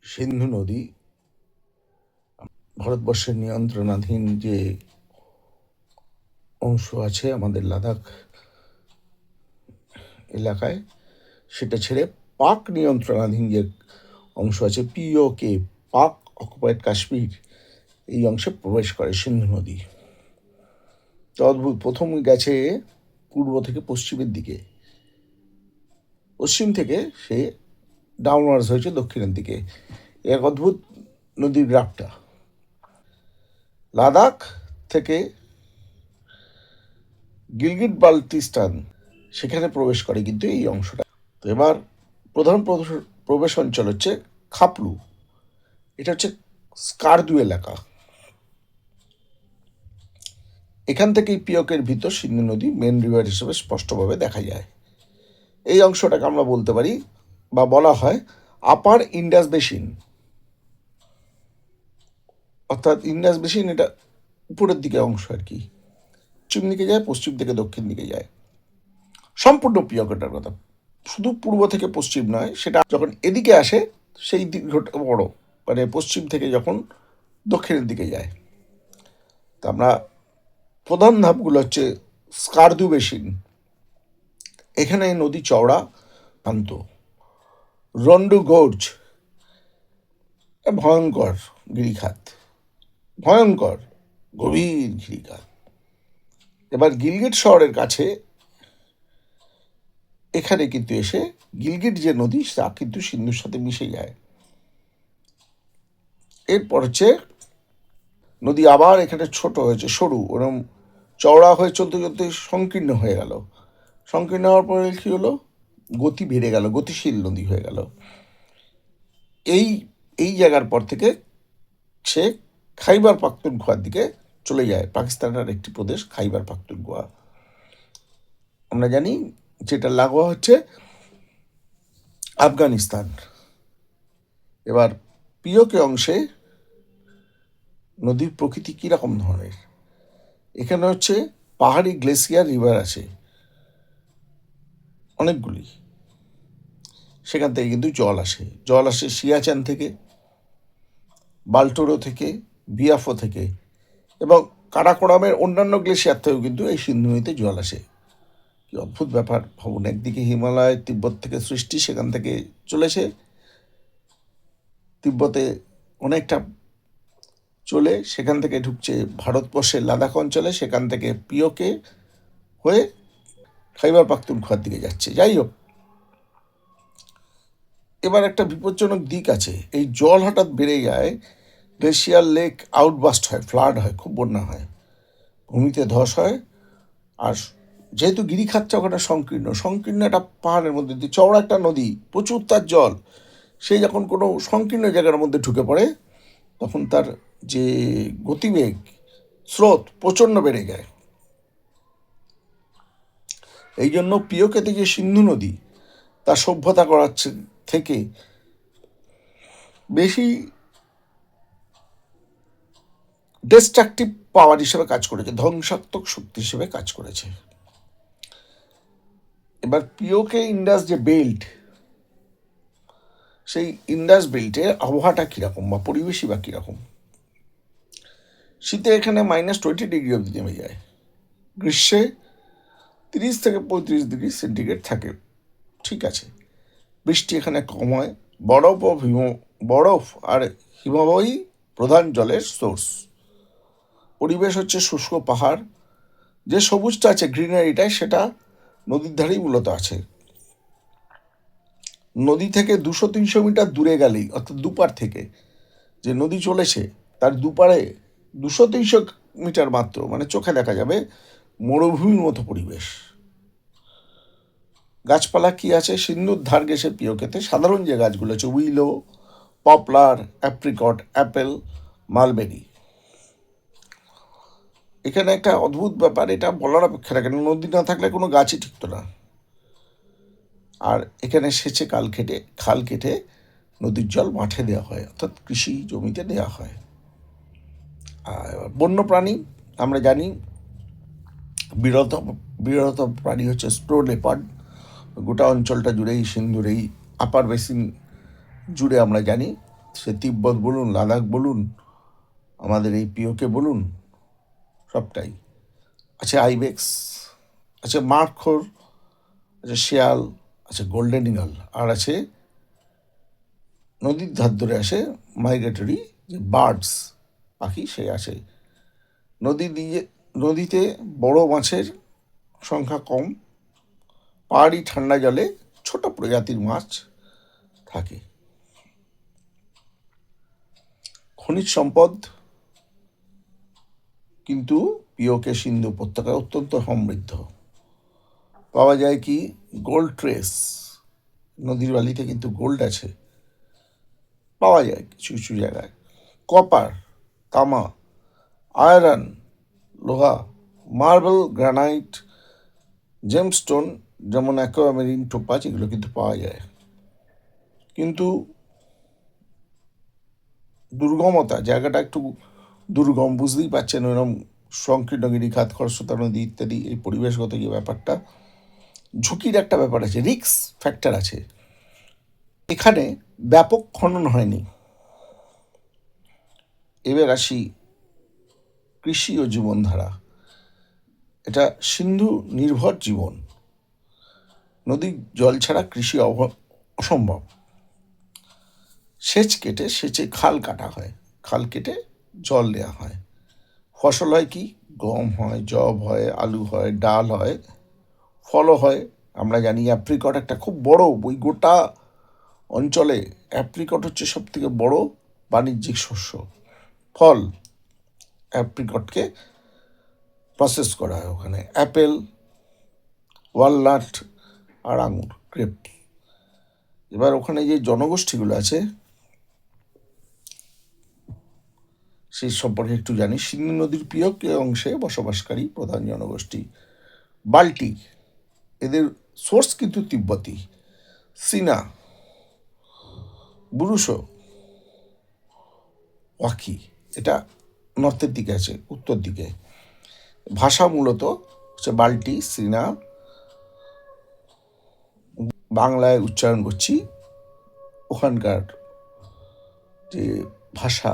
সিন্ধু নদী ভারতবর্ষের নিয়ন্ত্রণাধীন যে অংশ আছে আমাদের লাদাখ এলাকায়, সেটা ছেড়ে পাক নিয়ন্ত্রণাধীন যে অংশ আছে পিওকে, পাক অকুপাইড কাশ্মীর, এই অংশে প্রবেশ করে সিন্ধু নদী। তো অদ্ভুত, প্রথম গেছে পূর্ব থেকে পশ্চিমের দিকে, পশ্চিম থেকে সে ডাউনওয়ার্স হয়েছে দক্ষিণের দিকে। এক অদ্ভুত নদীর গ্রাফটা লাদাখ থেকে গিলগিট বাল্টিস্তান সেখানে প্রবেশ করে কিন্তু এই অংশটা। তো এবার প্রধান প্রবেশ অঞ্চল হচ্ছে খাপলু, এটা হচ্ছে স্কারদু এলাকা। এখান থেকেই পিয়কের ভিতর সিন্ধু নদী মেন রিভার হিসেবে স্পষ্টভাবে দেখা যায়। এই অংশটাকে আমরা বলতে পারি বা বলা হয় আপার ইন্ডাস বেসিন, অর্থাৎ ইন্ডাস বেসিন এটা উপরের দিকে অংশ আর কি, পশ্চিম দিকে যায়, পশ্চিম থেকে দক্ষিণ দিকে যায়। সম্পূর্ণ পিয়কেটার কথা, শুধু পূর্ব থেকে পশ্চিম নয়, সেটা যখন এদিকে আসে সেই দীর্ঘটা বড়, মানে পশ্চিম থেকে যখন দক্ষিণের দিকে যায়। তা আমরা প্রধান ধাপগুলো হচ্ছে স্কারদু বেসিন, এখানে নদী চওড়া শান্ত। রন্ডু গৌর্জ, ভয়ঙ্কর গিরিখাত, ভয়ঙ্কর গভীর গিরিখাত। এবার গিলগিট শহরের কাছে এখানে কিন্তু এসে গিলগিট যে নদী তা কিন্তু সিন্ধুর সাথে মিশে যায়। এরপর হচ্ছে নদী আবার এখানে ছোট হয়েছে, সরু, ওরম চওড়া হয়ে চলতে চলতে সংকীর্ণ হয়ে গেল। সংকীর্ণ হওয়ার পরে কী হলো, গতি বেড়ে গেল, গতিশীল নদী হয়ে গেল। এই এই জায়গার পর থেকে সে খাইবার পাখতুনখোয়ার দিকে চলে যায়। পাকিস্তানের একটি প্রদেশ খাইবার পাখতুনখোয়া, আমরা জানি যেটা লাগোয়া হচ্ছে আফগানিস্তান। এবার পিওকে অংশে নদীর প্রকৃতি কীরকম ধরনের, এখানে হচ্ছে পাহাড়ি গ্লেসিয়ার রিভার আছে অনেকগুলি, সেখান থেকে কিন্তু জল আসে সিয়াচান থেকে, বাল্টোরো থেকে, বিয়াফো থেকে, এবং কারাকোরামের অন্যান্য গ্লেশিয়ার থেকেও কিন্তু এই সিন্ধু নদীতে জল আসে। কি অদ্ভুত ব্যাপার ভাবুন, একদিকে হিমালয় তিব্বত থেকে সৃষ্টি, সেখান থেকে চলেছে তিব্বতে অনেকটা চলে, সেখান থেকে ঢুকছে ভারতবর্ষের লাদাখ অঞ্চলে, সেখান থেকে পিওকে হয়ে খাইবার পাখতুনখোয়ার দিকে যাচ্ছে। যাই হোক, এবার একটা বিপজ্জনক দিক আছে, এই জল হঠাৎ বেড়ে যায়, গ্লেশিয়ার লেক আউটবাস্ট হয়, ফ্লাড হয়, খুব বন্যা হয়, ভূমিতে ধস হয়। আর যেহেতু গিরিখাত চৌকাটা সংকীর্ণ, সংকীর্ণ একটা পাহাড়ের মধ্যে দিয়ে চওড়া একটা নদী, প্রচুর তার জল, সে যখন কোনো সংকীর্ণ জায়গার মধ্যে ঢুকে পড়ে তখন তার যে গতিবেগ, স্রোত প্রচণ্ড বেড়ে যায়। এই জন্য পিওকেতে যে সিন্ধু নদী তার সভ্যতা করাচ্ছে থেকে বেশি ডিস্ট্রাকটিভ পাওয়ার হিসেবে কাজ করেছে, ধ্বংসাত্মক শক্তি হিসেবে কাজ করেছে। এবার পিওকে ইন্ডাস যে বেল্ট, সেই ইন্ডাস বেল্টের আবহাওয়াটা কীরকম বা পরিবেশই বা কীরকম। শীতে এখানে -20 ডিগ্রি অবধি নেমে যায়, গ্রীষ্মে 30 থেকে 35 ডিগ্রি সেন্টিগ্রেড থাকে, ঠিক আছে। বৃষ্টি এখানে কম হয়, বরফ আর হিমবাহই প্রধান জলের সোর্স। পরিবেশ হচ্ছে শুষ্ক পাহাড়, যে সবুজটা আছে গ্রিনারিটায় সেটা নদীর ধারেই মূলত আছে। নদী থেকে 200-300 মিটার দূরে গেলেই, অর্থাৎ দুপার থেকে যে নদী চলেছে তার দুপারে 200-300 মিটার মাত্র, মানে চোখে দেখা যাবে মরুভূমির মতো পরিবেশ। গাছপালা কি আছে, সিন্ধুর ধার ঘেঁষে পিওকেতে সাধারণ যে গাছগুলো আছে উইলো, পপলার, অ্যাপ্রিকট, অ্যাপেল, মালবেরি। এখানে একটা অদ্ভুত ব্যাপার, এটা বলার অপেক্ষা রাখে না, নদী না থাকলে কোনো গাছই ঠিকতো না। আর এখানে সেচে খাল কেটে নদীর জল মাঠে দেওয়া হয়, অর্থাৎ কৃষি জমিতে দেওয়া হয়। আর বন্যপ্রাণী আমরা জানি, বিরত বিরত প্রাণী হচ্ছে স্প্রো লেপার্ড, গোটা অঞ্চলটা জুড়েই, সিন্ধুর এই আপার বেসিন জুড়ে আমরা জানি সে তিব্বত বলুন, লাদাখ বলুন, আমাদের এই পিওকে বলুন, সবটাই আছে। আইবেক্স আছে, মার্খোর আছে, শেয়াল আছে, গোল্ডেন ইগল, আর আছে নদীর ধার ধরে আসে মাইগ্রেটরি যে বার্ডস পাখি, সে আছে। নদী দিয়ে নদীতে বড় মাছের সংখ্যা কম, পাহাড়ি ঠান্ডা জলে ছোট প্রজাতির মাছ থাকে। খনিজ সম্পদ কিন্তু পিওকে সিন্ধু উপত্যকায় অত্যন্ত সমৃদ্ধ। পাওয়া যায় কি, গোল্ড ট্রেস, নদীর বালিতে কিন্তু গোল্ড আছে, পাওয়া যায় কিছু কিছু জায়গায়। কপার, তামা, আয়রন, লোহা, মার্বেল, গ্রানাইট, জেমস্টোন যেমন অ্যাকোয়ামেরিন, টোপাজ, এগুলো কিন্তু পাওয়া যায়। কিন্তু দুর্গমতা, জায়গাটা একটু দুর্গম, বুঝতেই পারছেন, ওইরকম সংকীর্ণ গিরিখাত, খরস্রোতা নদী ইত্যাদি, এই পরিবেশগত যে ব্যাপারটা, ঝুঁকির একটা ব্যাপার আছে, রিস্ক ফ্যাক্টর আছে। এখানে ব্যাপক খনন হয়নি। এবার আসি কৃষি ও জীবনধারা। এটা সিন্ধু নির্ভর জীবন। নদীর জল ছাড়া কৃষি অসম্ভব। সেচে খাল কাটা হয়, খাল কেটে জল দেওয়া হয়। ফসল হয় কি, গম হয়, যব হয়, আলু হয়, ডাল হয়, ফলও হয়। আমরা জানি অ্যাপ্রিকট একটা খুব বড়, ওই গোটা অঞ্চলে অ্যাপ্রিকট হচ্ছে সব থেকে বড় বাণিজ্যিক শস্য, ফল। অ্যাপ্রিকটকে প্রসেস করা হয় ওখানে, অ্যাপেল, ওয়ালনাট আর আঙুর, গ্রেপ। এবার ওখানে যে জনগোষ্ঠীগুলো আছে সেই সম্পর্কে একটু জানি। সিন্ধু নদীর পিয়ক অংশে বসবাসকারী প্রধান জনগোষ্ঠী বাল্টি, এদের সোর্স কিন্তু তিব্বতী। সিনা, বুরুশো, ওয়াকি, এটা নর্থের দিকে আছে, উত্তর দিকে। ভাষা মূলত হচ্ছে বাল্টি, সিনা, বাংলায় উচ্চারণ করছি, ওখানকার যে ভাষা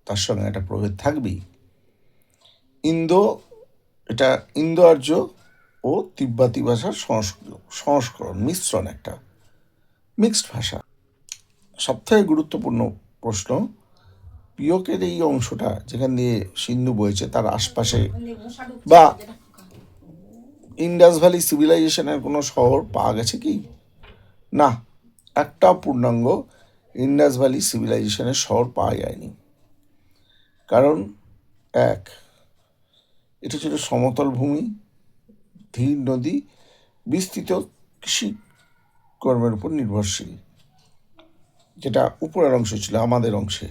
তার সঙ্গে একটা প্রভেদ থাকবেই। ইন্দো, এটা ইন্দো আর্য ও তিব্বতী ভাষার সংস্করণ, মিশ্রণ, একটা মিক্সড ভাষা। সবথেকে গুরুত্বপূর্ণ প্রশ্ন, পিওকের এই অংশটা যেখান দিয়ে সিন্ধু বইছে তার আশপাশে বা ইন্ডাস ভ্যালি সিভিলাইজেশনের কোনো শহর পাওয়া গেছে কি? না, একটা পূর্ণাঙ্গ ইন্ডাস ভ্যালি সিভিলাইজেশনের শহর পাওয়া যায়নি। কারণ এক, এটা ছিল সমতল ভূমি, ধীর নদী, বিস্তৃত কৃষি কর্মের উপর নির্ভরশীল। যেটা উপরের অংশ ছিল, আমাদের অংশে,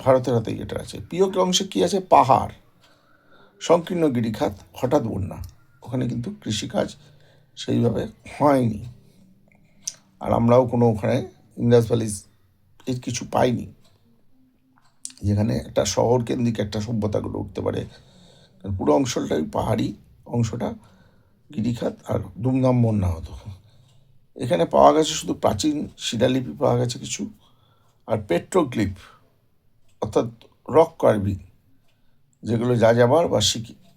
ভারতের হাতে যেটা আছে। পিওকে অংশে কি আছে, পাহাড়, সংকীর্ণ গিরিখাত, হঠাৎ বন্যা। ওখানে কিন্তু কৃষিকাজ সেইভাবে হয়নি, আর আমরাও কোনো ওখানে ইন্ডাস ভ্যালি এর কিছু পাইনি যেখানে একটা শহর কেন্দ্রিক একটা সভ্যতা গড়ে উঠতে পারে। পুরো অঞ্চলটাই পাহাড়ি অংশটা, গিরিখাত, আর দুমদাম বন্যা হতো। এখানে পাওয়া গেছে শুধু প্রাচীন শিলালিপি পাওয়া গেছে কিছু, আর পেট্রোগ্লিফ অর্থাৎ রক কার্ভিং, যেগুলো যাযাবর বা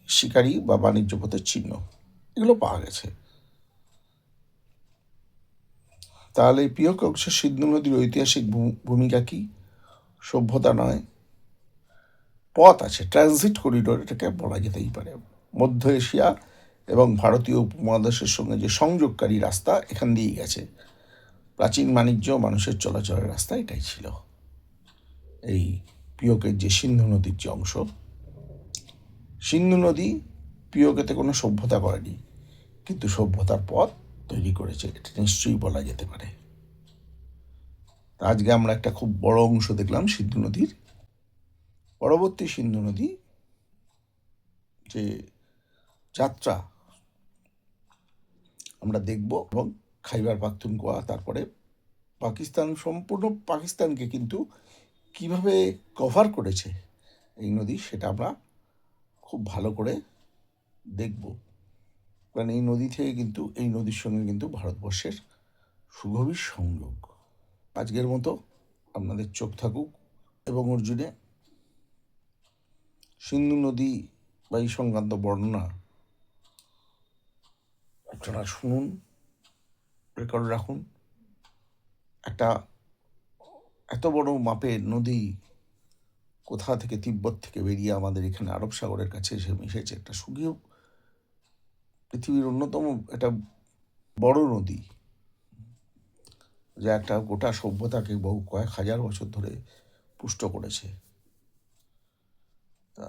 শিকারী বা বাণিজ্য পথের চিহ্ন, এগুলো পাওয়া গেছে। তাহলে এই পিওক অংশে সিন্ধু নদীর ঐতিহাসিক ভূমিকা কি? সভ্যতা নয়, পথ আছে, ট্রানজিট করিডোর এটাকে বলা যেতেই পারে। মধ্য এশিয়া এবং ভারতীয় উপমহাদেশের সঙ্গে যে সংযোগকারী রাস্তা, এখান দিয়েই গেছে। প্রাচীন বাণিজ্য, মানুষের চলাচলের রাস্তা এটাই ছিল। এই পিওকের যে সিন্ধু নদীর যে অংশ, সিন্ধু নদী পিওকেতে কোনো সভ্যতা করেনি, কিন্তু সভ্যতার পথ তৈরি করেছে, এটা নিশ্চয়ই বলা যেতে পারে। আজকে আমরা একটা খুব বড় অংশ দেখলাম সিন্ধু নদীর। পরবর্তী সিন্ধু নদী যে যাত্রা আমরা দেখব, এবং খাইবার পাখতুনখোয়া, তারপরে পাকিস্তান, সম্পূর্ণ পাকিস্তানকে কিন্তু কিভাবে কভার করেছে এই নদী, সেটা আমরা খুব ভালো করে দেখব। কারণ এই নদী থেকে কিন্তু, এই নদীর সঙ্গে কিন্তু ভারতবর্ষের সুগভীর সংযোগ। আজকের মতো আপনাদের চোখ থাকুক এবং অর্জুনে। সিন্ধু নদী বা এই সংক্রান্ত বর্ণনা আপনারা শুনুন, রেকর্ড রাখুন। একটা এত বড় মাপের নদী কোথা থেকে তিব্বত থেকে বেরিয়ে আমাদের এখানে আরব সাগরের কাছে এসে মিশেছে। একটা সুগীয় পৃথিবীর অন্যতম একটা বড় নদী, যা একটা গোটা সভ্যতাকে বহু কয়েক হাজার বছর ধরে পুষ্ট করেছে। তা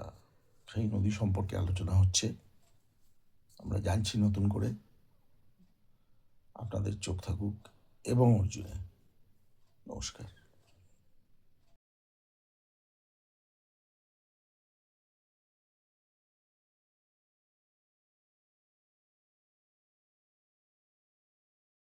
সেই নদী সম্পর্কে আলোচনা হচ্ছে, আমরা জানছি নতুন করে। আপনাদের চোখ থাকুক এবং অর্জুনে। নমস্কার।